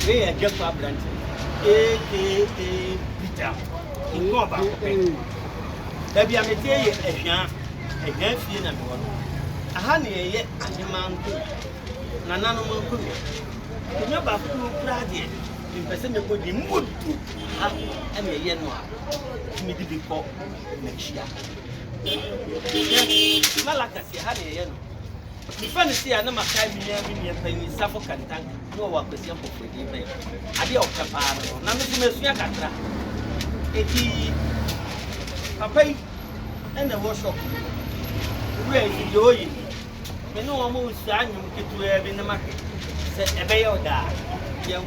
we are just for branch. AKA Peter. In go back. There be a material a grand feeling and one. A honey yet and the man could. Nanano could. Remember who graduate in person would be mood to have any yen one. Me did call next year. Malaka say honey yen. The funny see I know my time in penny Suffolk and tank, no one was young for the evening. I did of Capano, Namisi Catra. Eti Papa and the workshop. Where is doing? Me no almost I knew to have in the market. Said a bay or die. Young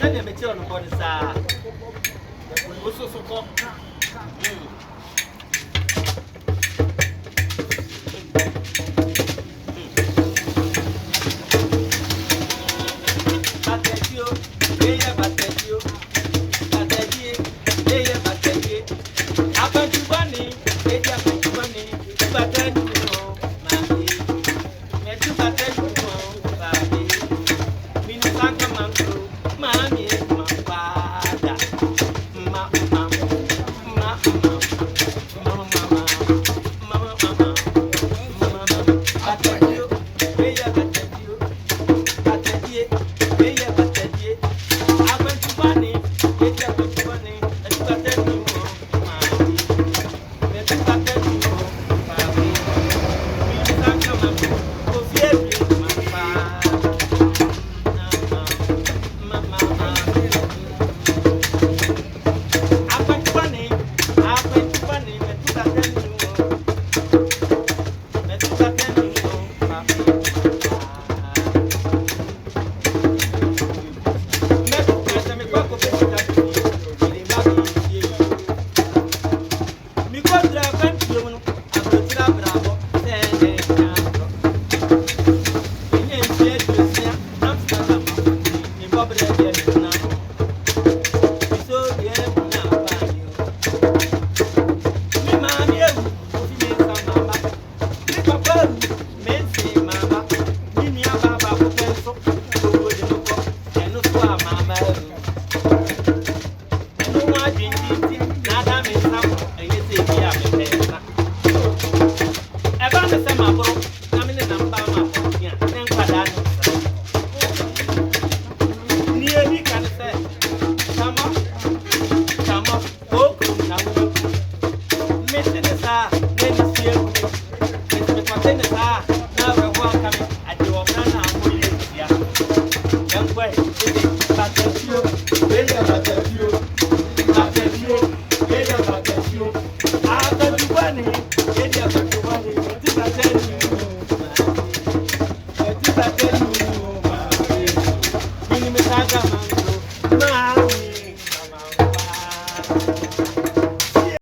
send a material on board the side. Also so called. Mama,